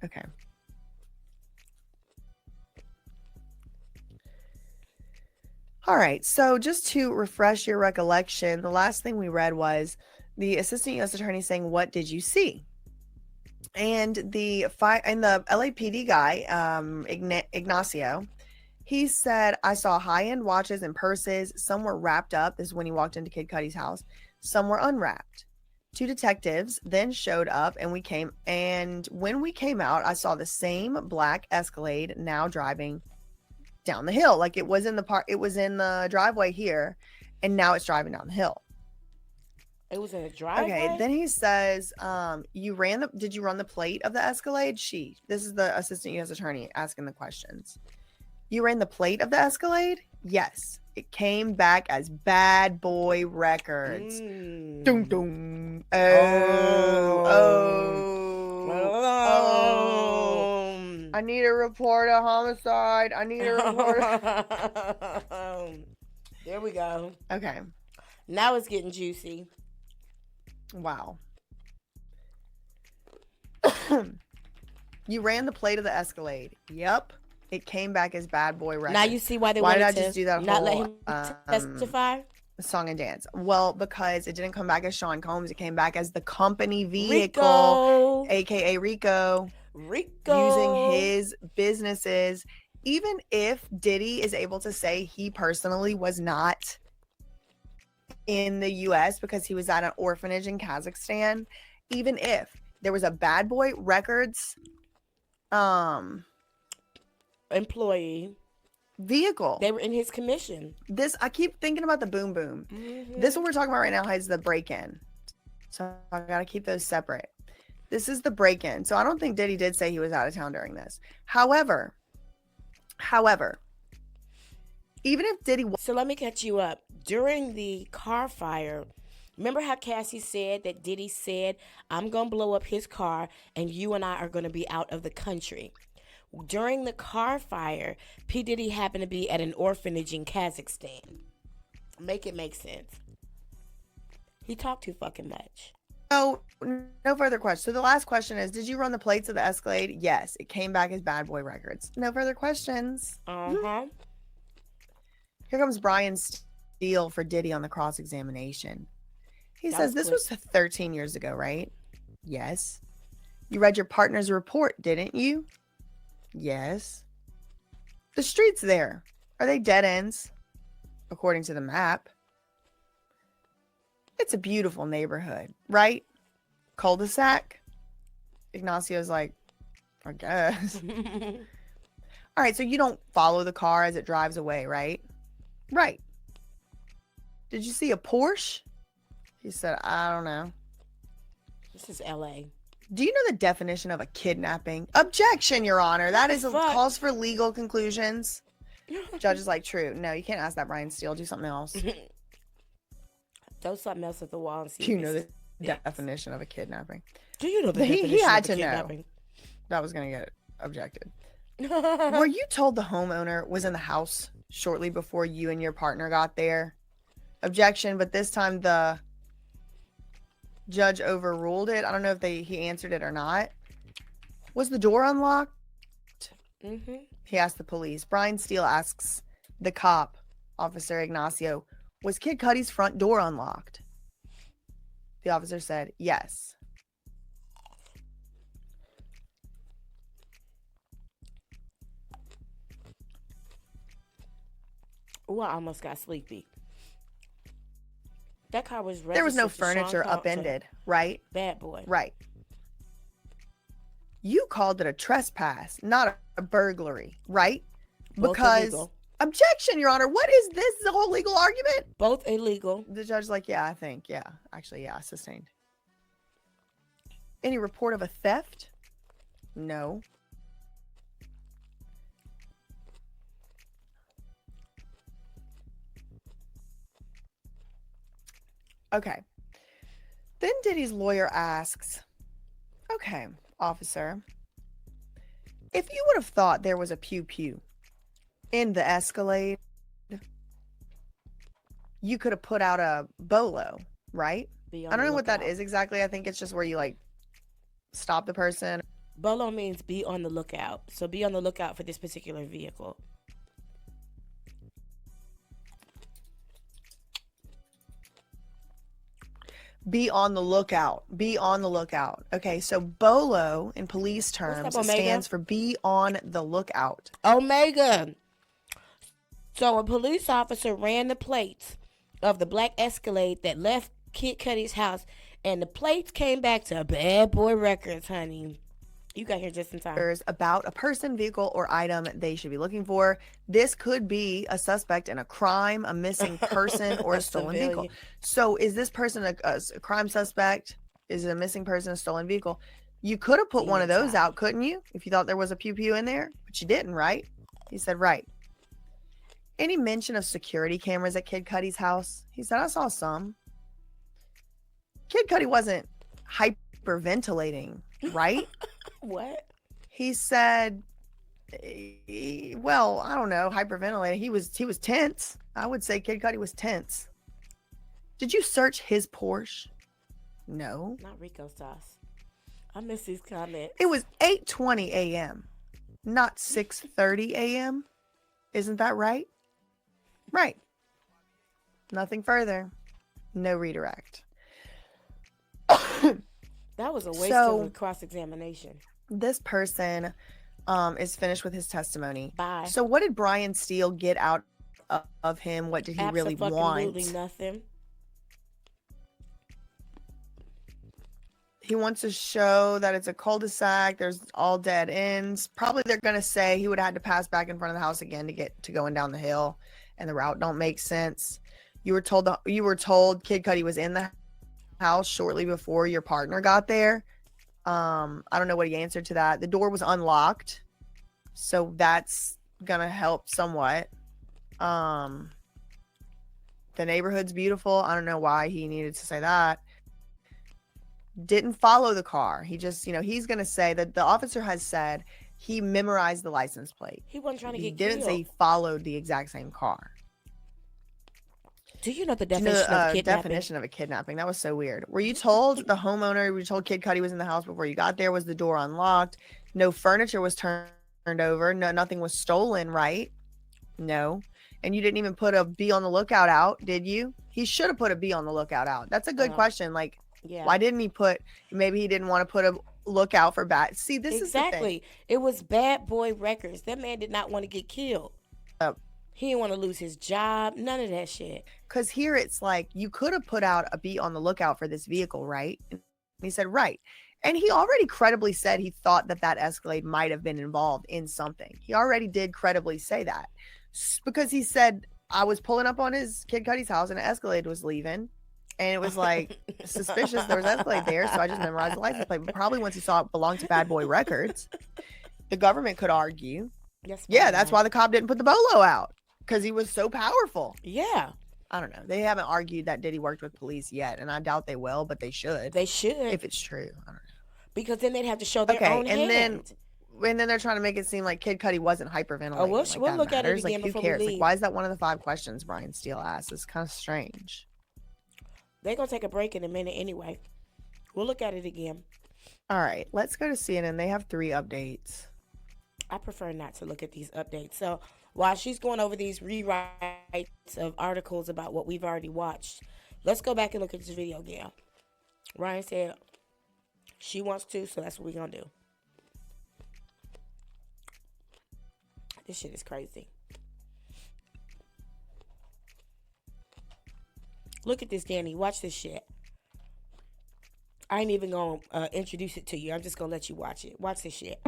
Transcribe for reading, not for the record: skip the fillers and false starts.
Okay. All right. So just to refresh your recollection, the last thing we read was the assistant U.S. attorney saying, "What did you see?" And the LAPD guy, Ignacio, he said, "I saw high-end watches and purses. Some were wrapped up." This is when he walked into Kid Cudi's house. Some were unwrapped. Two detectives then showed up, and when we came out, I saw the same black Escalade now driving down the hill. Like it was in the driveway here, and now it's driving down the hill. It was in a Okay, driveway? then he says, did you run the plate of the Escalade? This is the assistant U.S. attorney asking the questions. You ran the plate of the Escalade? Yes. It came back as Bad Boy Records. Dun, Mm. dun. Oh. Oh. Oh. I need a report of homicide. I need a report. There we go. Okay. Now it's getting juicy. Wow. You ran the plate of the Escalade. Yep. It came back as Bad Boy Now you Records. see why they Why did wanted I to just do that not let whole him testify. song and dance? Well, because it didn't come back as Sean Combs. It came back as the company vehicle, Rico. aka Rico, using Rico. his businesses. Even if Diddy is able to say he personally was not in the US because he was at an orphanage in Kazakhstan, even if there was a Bad Boy Records Employee. vehicle. They were in his commission. I keep thinking about the boom boom. Mm-hmm. This what we're talking about right now is the break-in. So I gotta keep those separate. This is the break-in. So I don't think Diddy did say he was out of town during this. However, even if Diddy So let me catch you up. During the car fire, remember how Cassie said that Diddy said, "I'm going to blow up his car and you and I are going to be out of the country." During the car fire, P. Diddy happened to be at an orphanage in Kazakhstan. Make it make sense. He talked too fucking much. no further questions. So the last question is, did you run the plates of the Escalade? Yes. It came back as Bad Boy Records. No further questions. Uh-huh. Here comes Brian Steele for Diddy on the cross-examination. He That says, was this quick. was 13 years ago, right? Yes. You read your partner's report, didn't you? Yes. The streets there, are they dead ends? According to the map. It's a beautiful neighborhood, right? Cul-de-sac? Ignacio's like, I guess. All right, so you don't follow the car as it drives away, right? Right. Did you see a Porsche? He said, I don't know. This is L.A. Do you know the definition of a kidnapping? Objection, Your Honor. That is calls for legal conclusions. Judge is like, true. No, you can't ask that, Brian Steele. Do something else. Throw something else at the wall and see. Do you know the definition of a kidnapping? Do you know the definition He had of to kidnapping? know. That was going to get objected. Were you told the homeowner was in the house shortly before you and your partner got there? Objection, but this time the judge overruled it. I don't know if he answered it or not. Was the door unlocked? Mm-hmm. He asked the police. Brian Steele asks the cop, Officer Ignacio, was Kid Cudi's front door unlocked? The officer said, yes. Oh, I almost got sleepy. That car was registered. There was no to Sean furniture Combs, upended, right? Bad Boy. Right. You called it a trespass, not a burglary, right? Both Because illegal. objection, Your Honor. What is this? The whole legal argument? Both illegal. The judge's like, yeah, I think, yeah. Actually, yeah, sustained. Any report of a theft? No. Okay. Then Diddy's lawyer asks, okay, officer, if you would have thought there was a pew-pew in the Escalade, you could have put out a bolo, right? I don't know what that is exactly. I think it's just where you like stop the person. Bolo means be on the lookout. So be on the lookout for this particular vehicle. Be on the lookout. Be on the lookout. Okay, so BOLO in police What's up, terms Omega? stands for be on the lookout. Omega. So a police officer ran the plates of the black Escalade that left Kid Cudi's house, and the plates came back to Bad Boy Records, honey. You got here just in time. About a person, vehicle, or item they should be looking for. This could be a suspect in a crime, a missing person, or a stolen vehicle. So is this person a crime suspect? Is it a missing person, a stolen vehicle? You could have put one of those out, couldn't you? If you thought there was a pew-pew in there, but you didn't, right? He said, right. Any mention of security cameras at Kid Cudi's house? He said, I saw some. Kid Cudi wasn't hyperventilating, right? What? He said, well, I don't know, hyperventilating. He was tense. I would say Kid Cudi was tense. Did you search his Porsche? No. Not Rico sauce. I miss these comments. It was 8:20 a.m., not 6:30 a.m. Isn't that right? Right. Nothing further. No redirect. That was a waste of a cross-examination. This person is finished with his testimony. Bye. So what did Brian Steele get out of him? What did he really want? Absolutely nothing. He wants to show that it's a cul-de-sac. There's all dead ends. Probably they're going to say he would have had to pass back in front of the house again to get to going down the hill, and the route don't make sense. You were told Kid Cudi was in the house shortly before your partner got there. I don't know what he answered to that. The door was unlocked, so that's gonna help somewhat. The neighborhood's beautiful. I don't know why he needed to say that. Didn't follow the car. He just, he's gonna say that the officer has said he memorized the license plate. He wasn't trying to get killed. He didn't say he followed the exact same car. Do you know the definition of kidnapping? Definition of a kidnapping? That was so weird. Were you told the homeowner? Were you told Kid Cudi was in the house before you got there? Was the door unlocked? No furniture was turned over. No, nothing was stolen. Right? No. And you didn't even put a be on the lookout out, did you? He should have put a be on the lookout out. That's a good question. Like, why didn't he put? Maybe he didn't want to put a lookout for bad. See, this is the thing. It was Bad Boy Records. That man did not want to get killed. He didn't want to lose his job. None of that shit. Because here it's like, you could have put out a be on the lookout for this vehicle, right? And he said, right. And he already credibly said he thought that Escalade might have been involved in something. He already did credibly say that. Because he said, I was pulling up on his Kid Cudi's house and an Escalade was leaving. And it was like suspicious there was Escalade there. So I just memorized the license plate. But probably once he saw it belonged to Bad Boy Records, the government could argue. That's why the cop didn't put the bolo out. Because he was so powerful. Yeah. I don't know. They haven't argued that Diddy worked with police yet, and I doubt they will, but they should. They should. If it's true. I don't know. Because then they'd have to show their own hand. And then they're trying to make it seem like Kid Cudi wasn't hyperventilating. Oh, we'll look at it again like, before who cares? we leave. Like, why is that one of the 5 questions Brian Steele asked? It's kind of strange. They're going to take a break in a minute anyway. We'll look at it again. All right. Let's go to CNN. They have 3 updates. I prefer not to look at these updates. So while she's going over these rewrites of articles about what we've already watched, let's go back and look at this video again. Ryan said she wants to, so that's what we're going to do. This shit is crazy. Look at this, Danny. Watch this shit. I ain't even going to introduce it to you. I'm just going to let you watch it. Watch this shit.